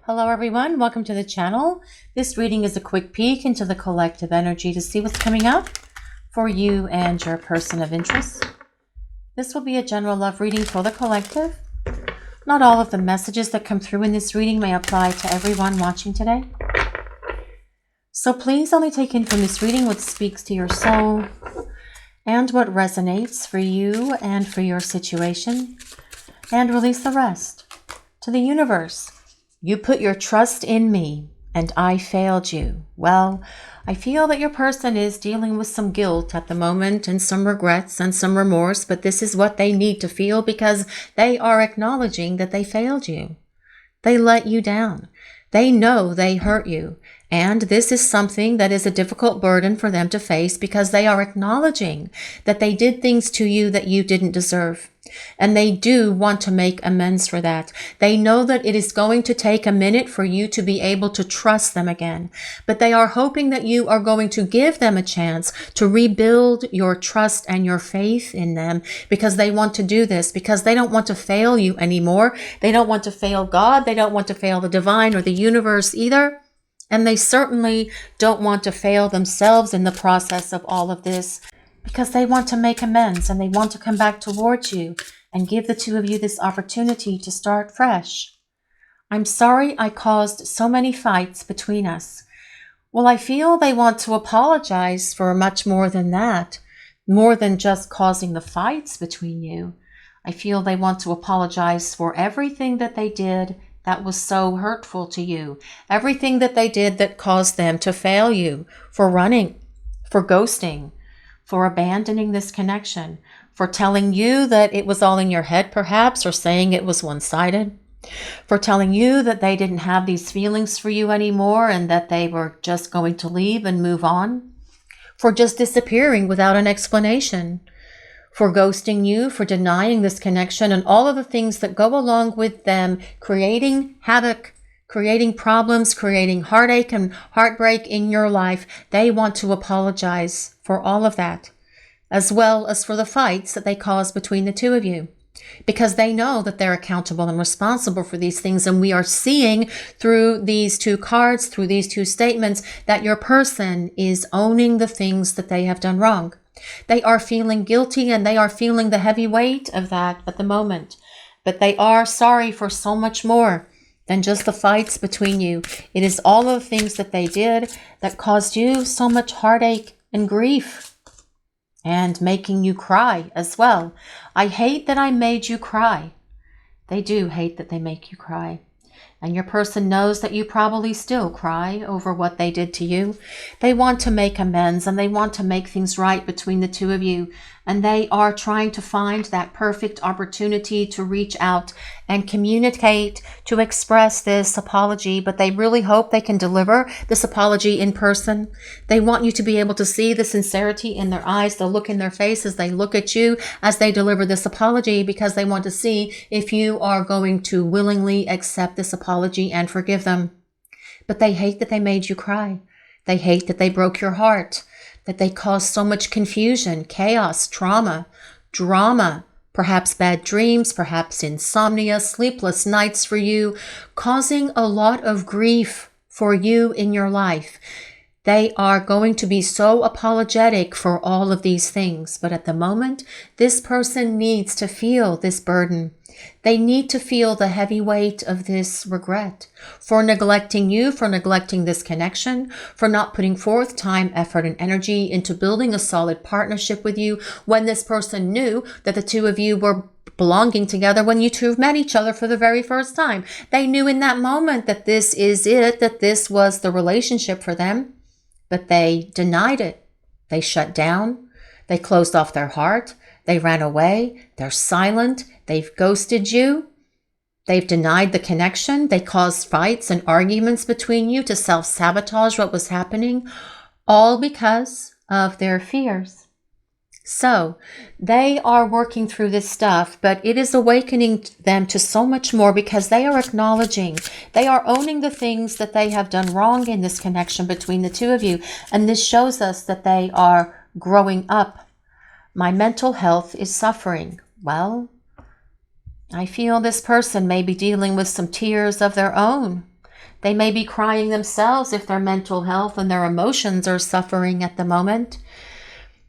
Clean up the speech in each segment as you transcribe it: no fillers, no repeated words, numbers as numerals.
Hello everyone, welcome to the channel. This reading is a quick peek into the collective energy to see what's coming up for you and your person of interest. This will be a general love reading for the collective. Not all of the messages that come through in this reading may apply to everyone watching today. So please only take in from this reading what speaks to your soul and what resonates for you and for your situation, and release the rest to the universe. You put your trust in me and I failed you. Well, I feel that your person is dealing with some guilt at the moment and some regrets and some remorse, but this is what they need to feel because they are acknowledging that they failed you. They let you down. They know they hurt you. And this is something that is a difficult burden for them to face because they are acknowledging that they did things to you that you didn't deserve. And they do want to make amends for that. They know that it is going to take a minute for you to be able to trust them again. But they are hoping that you are going to give them a chance to rebuild your trust and your faith in them because they want to do this, because they don't want to fail you anymore. They don't want to fail God. They don't want to fail the divine or the universe either. And they certainly don't want to fail themselves in the process of all of this because they want to make amends and they want to come back towards you and give the two of you this opportunity to start fresh. I'm sorry I caused so many fights between us. Well, I feel they want to apologize for much more than that, more than just causing the fights between you. I feel they want to apologize for everything that they did that was so hurtful to you. Everything that they did that caused them to fail you, for running, for ghosting, for abandoning this connection, for telling you that it was all in your head perhaps, or saying it was one-sided, for telling you that they didn't have these feelings for you anymore and that they were just going to leave and move on, for just disappearing without an explanation, for ghosting you, for denying this connection, and all of the things that go along with them creating havoc, creating problems, creating heartache and heartbreak in your life. They want to apologize for all of that, as well as for the fights that they caused between the two of you, because they know that they're accountable and responsible for these things. And we are seeing through these two cards, through these two statements, that your person is owning the things that they have done wrong. They are feeling guilty and they are feeling the heavy weight of that at the moment. But they are sorry for so much more than just the fights between you. It is all of the things that they did that caused you so much heartache and grief and making you cry as well. I hate that I made you cry. They do hate that they make you cry. And your person knows that you probably still cry over what they did to you. They want to make amends and they want to make things right between the two of you. And they are trying to find that perfect opportunity to reach out and communicate, to express this apology. But they really hope they can deliver this apology in person. They want you to be able to see the sincerity in their eyes, the look in their face as they look at you as they deliver this apology, because they want to see if you are going to willingly accept this apology and forgive them. But they hate that they made you cry. They hate that they broke your heart, that they caused so much confusion, chaos, trauma, drama, perhaps bad dreams, perhaps insomnia, sleepless nights for you, causing a lot of grief for you in your life. They are going to be so apologetic for all of these things. But at the moment, this person needs to feel this burden. They need to feel the heavy weight of this regret for neglecting you, for neglecting this connection, for not putting forth time, effort, and energy into building a solid partnership with you when this person knew that the two of you were belonging together when you two met each other for the very first time. They knew in that moment that this is it, that this was the relationship for them, but they denied it. They shut down. They closed off their heart. They ran away. They're silent. They've ghosted you. They've denied the connection. They caused fights and arguments between you to self-sabotage what was happening, all because of their fears. So they are working through this stuff, but it is awakening them to so much more because they are acknowledging, they are owning the things that they have done wrong in this connection between the two of you. And this shows us that they are growing up. My mental health is suffering. Well, I feel this person may be dealing with some tears of their own. They may be crying themselves if their mental health and their emotions are suffering at the moment.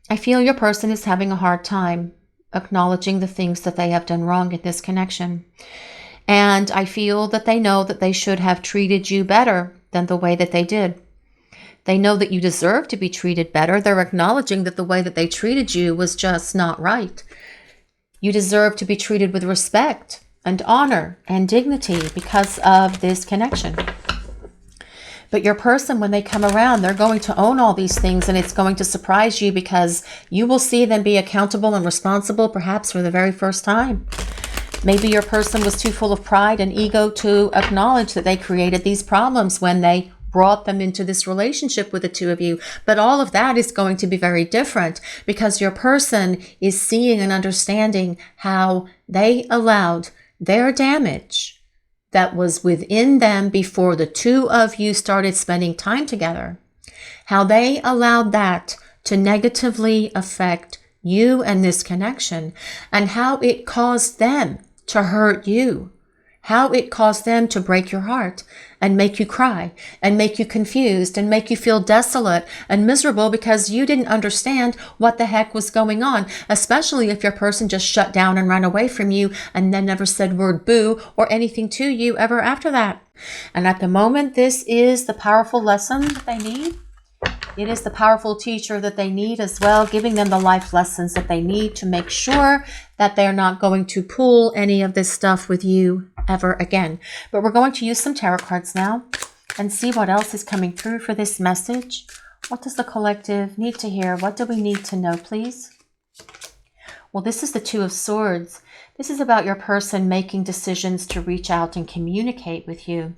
I feel your person is having a hard time acknowledging the things that they have done wrong in this connection. And I feel that they know that they should have treated you better than the way that they did. They know that you deserve to be treated better. They're acknowledging that the way that they treated you was just not right. You deserve to be treated with respect and honor and dignity because of this connection. But your person, when they come around, they're going to own all these things, and it's going to surprise you because you will see them be accountable and responsible perhaps for the very first time. Maybe your person was too full of pride and ego to acknowledge that they created these problems when they brought them into this relationship with the two of you. But all of that is going to be very different because your person is seeing and understanding how they allowed their damage that was within them before the two of you started spending time together, how they allowed that to negatively affect you and this connection, and how it caused them to hurt you, how it caused them to break your heart and make you cry and make you confused and make you feel desolate and miserable because you didn't understand what the heck was going on, especially if your person just shut down and ran away from you and then never said word boo or anything to you ever after that. And at the moment, this is the powerful lesson that they need. It is the powerful teacher that they need as well, giving them the life lessons that they need to make sure that they're not going to pull any of this stuff with you ever again. But we're going to use some tarot cards now and see what else is coming through for this message. What does the collective need to hear? What do we need to know, please? Well, this is the Two of Swords. This is about your person making decisions to reach out and communicate with you.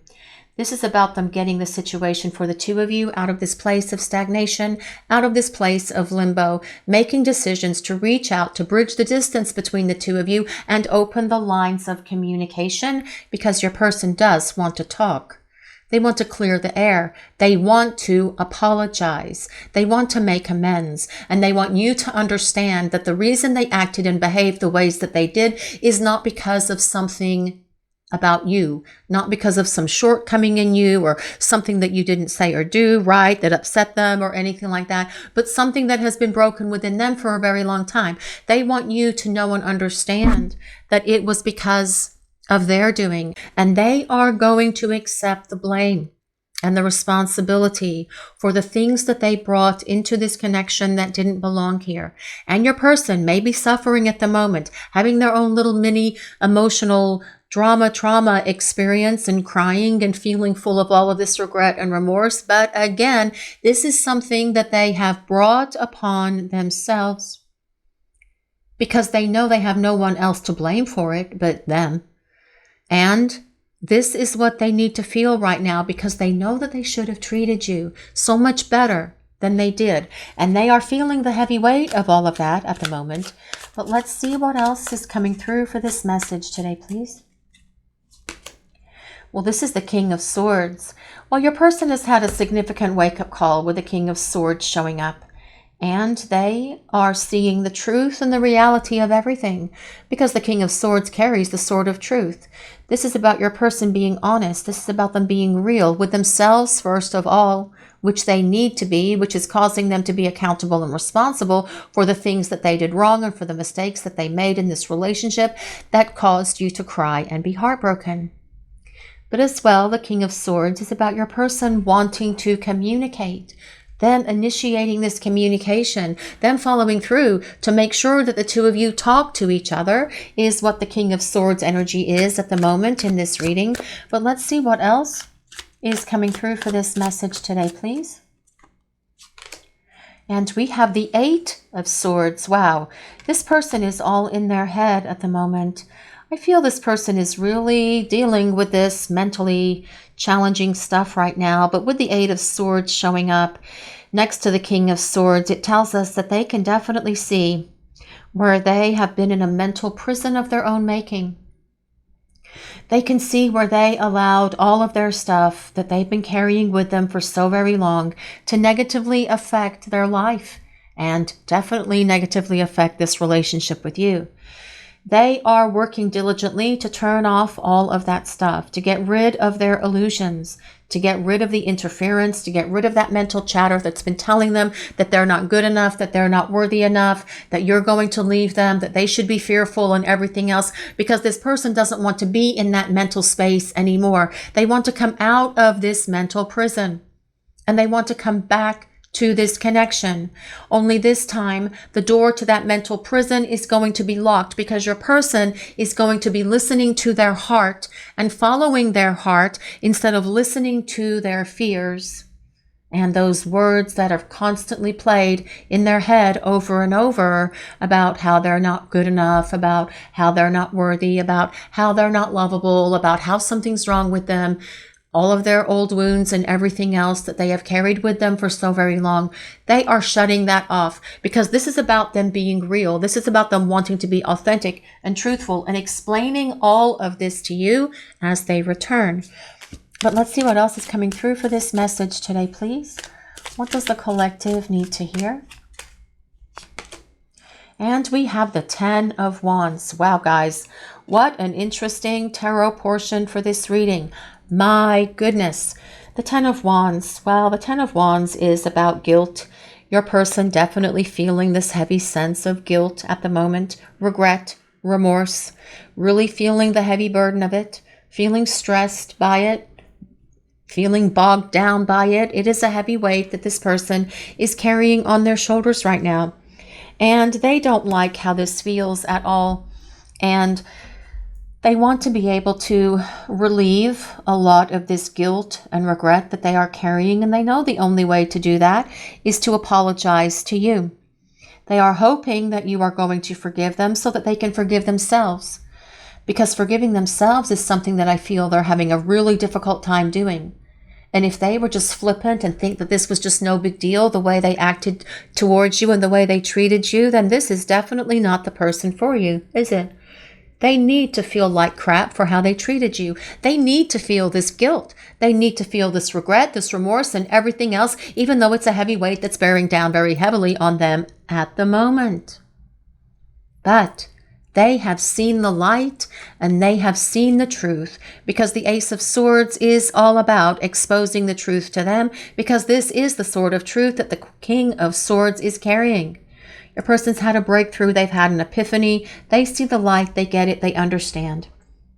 This is about them getting the situation for the two of you out of this place of stagnation, out of this place of limbo, making decisions to reach out, to bridge the distance between the two of you and open the lines of communication because your person does want to talk. They want to clear the air. They want to apologize. They want to make amends. And they want you to understand that the reason they acted and behaved the ways that they did is not because of something about you, not because of some shortcoming in you or something that you didn't say or do right that upset them or anything like that, but something that has been broken within them for a very long time. They want you to know and understand that it was because of their doing, and they are going to accept the blame and the responsibility for the things that they brought into this connection that didn't belong here. And your person may be suffering at the moment, having their own little mini emotional trauma experience and crying and feeling full of all of this regret and remorse. But again, this is something that they have brought upon themselves because they know they have no one else to blame for it but them. And this is what they need to feel right now because they know that they should have treated you so much better than they did. And they are feeling the heavy weight of all of that at the moment. But let's see what else is coming through for this message today, please. Well, this is the King of Swords. Well, your person has had a significant wake-up call with the King of Swords showing up. And they are seeing the truth and the reality of everything because the King of Swords carries the sword of truth. This is about your person being honest. This is about them being real with themselves first of all, which they need to be, which is causing them to be accountable and responsible for the things that they did wrong and for the mistakes that they made in this relationship that caused you to cry and be heartbroken. But as well, the King of Swords is about your person wanting to communicate, them initiating this communication, them following through to make sure that the two of you talk to each other is what the King of Swords energy is at the moment in this reading. But let's see what else is coming through for this message today, please. And we have the Eight of Swords. Wow, this person is all in their head at the moment. I feel this person is really dealing with this mentally challenging stuff right now. But with the Eight of Swords showing up next to the King of Swords, it tells us that they can definitely see where they have been in a mental prison of their own making. They can see where they allowed all of their stuff that they've been carrying with them for so very long to negatively affect their life and definitely negatively affect this relationship with you. They are working diligently to turn off all of that stuff, to get rid of their illusions, to get rid of the interference, to get rid of that mental chatter that's been telling them that they're not good enough, that they're not worthy enough, that you're going to leave them, that they should be fearful and everything else, because this person doesn't want to be in that mental space anymore. They want to come out of this mental prison, and they want to come back to this connection. Only this time, the door to that mental prison is going to be locked, because your person is going to be listening to their heart and following their heart instead of listening to their fears and those words that are constantly played in their head over and over about how they're not good enough, about how they're not worthy, about how they're not lovable, about how something's wrong with them. All of their old wounds and everything else that they have carried with them for so very long, they are shutting that off, because this is about them being real. This is about them wanting to be authentic and truthful and explaining all of this to you as they return. But let's see what else is coming through for this message today, please. What does the collective need to hear? And we have the 10 of Wands. Wow, guys, what an interesting tarot portion for this reading. My goodness, the 10 of Wands. Well, the 10 of Wands is about guilt. Your person definitely feeling this heavy sense of guilt at the moment, regret, remorse, really feeling the heavy burden of it, feeling stressed by it, feeling bogged down by it. It is a heavy weight that this person is carrying on their shoulders right now. And they don't like how this feels at all. And they want to be able to relieve a lot of this guilt and regret that they are carrying, and they know the only way to do that is to apologize to you. They are hoping that you are going to forgive them so that they can forgive themselves, because forgiving themselves is something that I feel they're having a really difficult time doing. And if they were just flippant and think that this was just no big deal, the way they acted towards you and the way they treated you, then this is definitely not the person for you, is it? They need to feel like crap for how they treated you. They need to feel this guilt. They need to feel this regret, this remorse, and everything else, even though it's a heavy weight that's bearing down very heavily on them at the moment. But they have seen the light and they have seen the truth, because the Ace of Swords is all about exposing the truth to them, because this is the sword of truth that the King of Swords is carrying. Your person's had a breakthrough. They've had an epiphany. They see the light. They get it. They understand.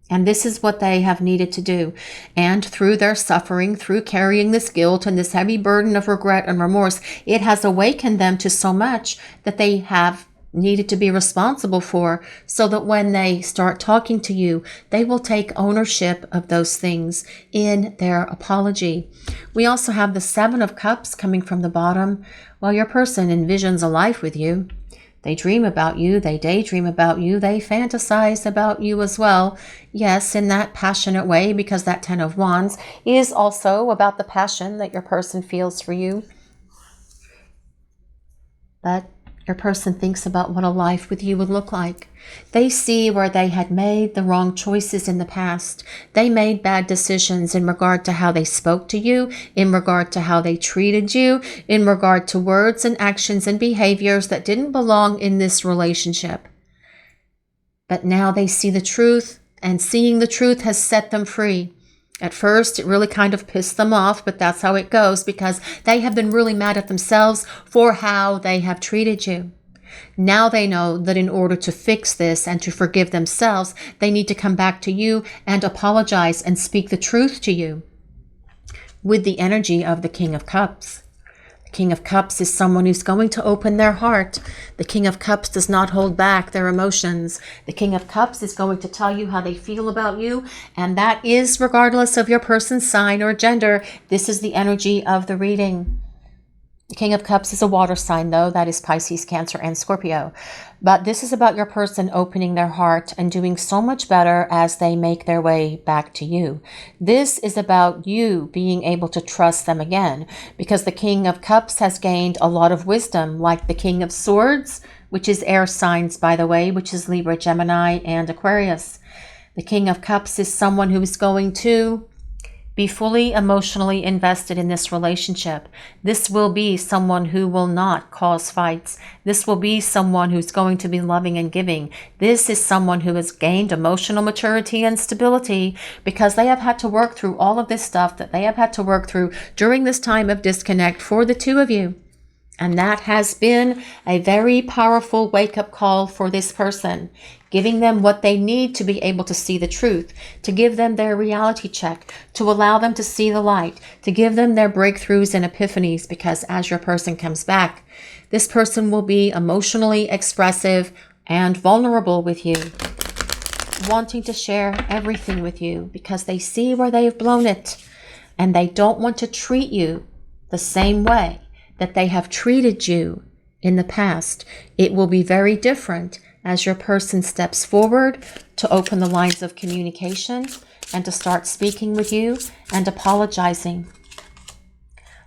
And this is what they have needed to do. And through their suffering, through carrying this guilt and this heavy burden of regret and remorse, it has awakened them to so much that they have needed to be responsible for, so that when they start talking to you, they will take ownership of those things in their apology. We also have the 7 of Cups coming from the bottom. Well, your person envisions a life with you. They dream about you. They daydream about you. They fantasize about you as well. Yes, in that passionate way, because that 10 of Wands is also about the passion that your person feels for you. But your person thinks about what a life with you would look like. They see where they had made the wrong choices in the past. They made bad decisions in regard to how they spoke to you, in regard to how they treated you, in regard to words and actions and behaviors that didn't belong in this relationship. But now they see the truth, and seeing the truth has set them free. At first, it really kind of pissed them off, but that's how it goes, because they have been really mad at themselves for how they have treated you. Now they know that in order to fix this and to forgive themselves, they need to come back to you and apologize and speak the truth to you with the energy of the King of Cups. The King of Cups is someone who's going to open their heart. The King of Cups does not hold back their emotions. The King of Cups is going to tell you how they feel about you, and that is regardless of your person's sign or gender. This is the energy of the reading. The King of Cups is a water sign, though. That is Pisces, Cancer, and Scorpio. But this is about your person opening their heart and doing so much better as they make their way back to you. This is about you being able to trust them again, because the King of Cups has gained a lot of wisdom, like the King of Swords, which is air signs, by the way, which is Libra, Gemini, and Aquarius. The King of Cups is someone who is going to Be fully emotionally invested in this relationship. This will be someone who will not cause fights. This will be someone who's going to be loving and giving. This is someone who has gained emotional maturity and stability because they have had to work through all of this stuff that they have had to work through during this time of disconnect for the two of you. And that has been a very powerful wake-up call for this person, giving them what they need to be able to see the truth, to give them their reality check, to allow them to see the light, to give them their breakthroughs and epiphanies, because as your person comes back, this person will be emotionally expressive and vulnerable with you, wanting to share everything with you because they see where they've blown it and they don't want to treat you the same way that they have treated you in the past. It will be very different as your person steps forward to open the lines of communication and to start speaking with you and apologizing.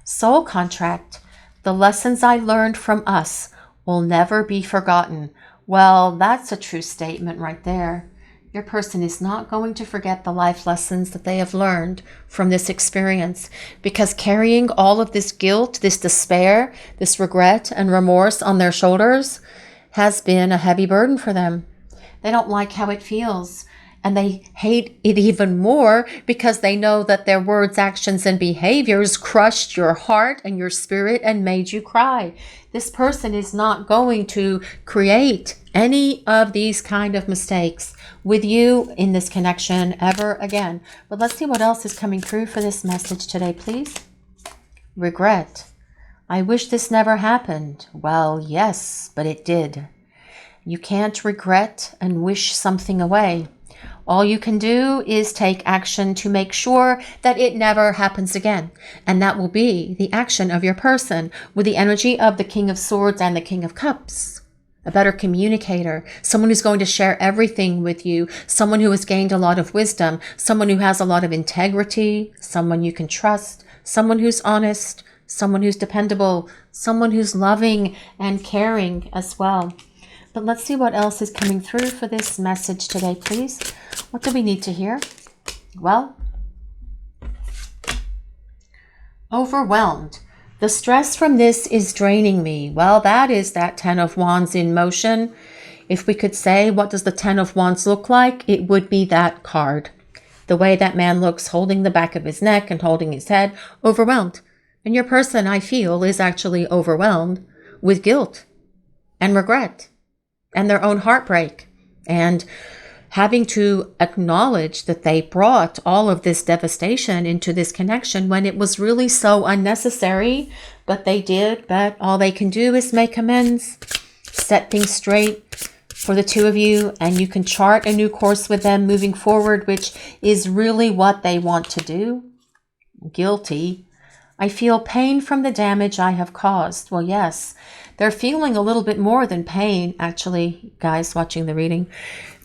Soul contract. The lessons I learned from us will never be forgotten. Well, that's a true statement right there. Your person is not going to forget the life lessons that they have learned from this experience, because carrying all of this guilt, this despair, this regret and remorse on their shoulders has been a heavy burden for them. They don't like how it feels, and they hate it even more because they know that their words, actions, and behaviors crushed your heart and your spirit and made you cry. This person is not going to create any of these kind of mistakes with you in this connection ever again. But let's see what else is coming through for this message today, please. Regret. I wish this never happened. Well, yes, but it did. You can't regret and wish something away. All you can do is take action to make sure that it never happens again. And that will be the action of your person with the energy of the King of Swords and the King of Cups. A better communicator, someone who's going to share everything with you, someone who has gained a lot of wisdom, someone who has a lot of integrity, someone you can trust, someone who's honest, someone who's dependable, someone who's loving and caring as well. But let's see what else is coming through for this message today, please. What do we need to hear? Well, overwhelmed. The stress from this is draining me. Well, that is that 10 of Wands in motion. If we could say, what does the 10 of Wands look like? It would be that card. The way that man looks, holding the back of his neck and holding his head, overwhelmed. And your person, I feel, is actually overwhelmed with guilt and regret and their own heartbreak, and having to acknowledge that they brought all of this devastation into this connection when it was really so unnecessary, but they did. But all they can do is make amends, set things straight for the two of you, and you can chart a new course with them moving forward, which is really what they want to do. Guilty. I feel pain from the damage I have caused. Well, yes, they're feeling a little bit more than pain, actually, guys watching the reading.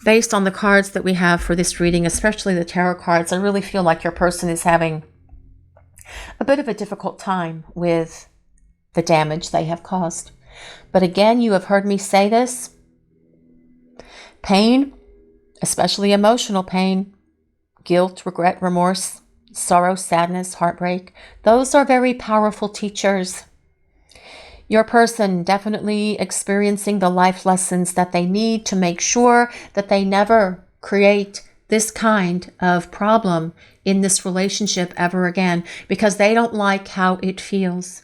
Based on the cards that we have for this reading, especially the tarot cards, I really feel like your person is having a bit of a difficult time with the damage they have caused. But again, you have heard me say this. Pain, especially emotional pain, guilt, regret, remorse, sorrow, sadness, heartbreak, those are very powerful teachers. Your person definitely experiencing the life lessons that they need to make sure that they never create this kind of problem in this relationship ever again, because they don't like how it feels.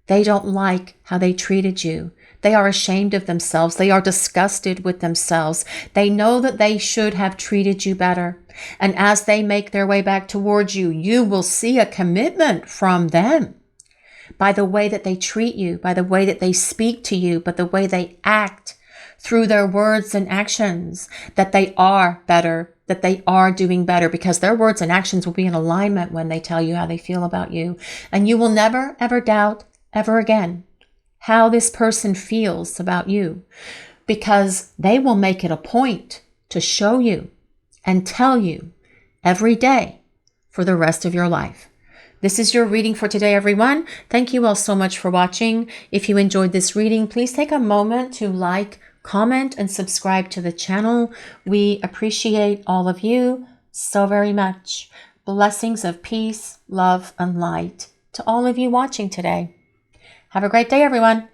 They don't like how they treated you. They are ashamed of themselves. They are disgusted with themselves. They know that they should have treated you better. And as they make their way back towards you, you will see a commitment from them by the way that they treat you, by the way that they speak to you, but the way they act through their words and actions, that they are better, that they are doing better, because their words and actions will be in alignment when they tell you how they feel about you. And you will never, ever doubt ever again how this person feels about you, because they will make it a point to show you and tell you every day for the rest of your life. This is your reading for today, everyone. Thank you all so much for watching. If you enjoyed this reading, please take a moment to like, comment, and subscribe to the channel. We appreciate all of you so very much. Blessings of peace, love, and light to all of you watching today. Have a great day, everyone.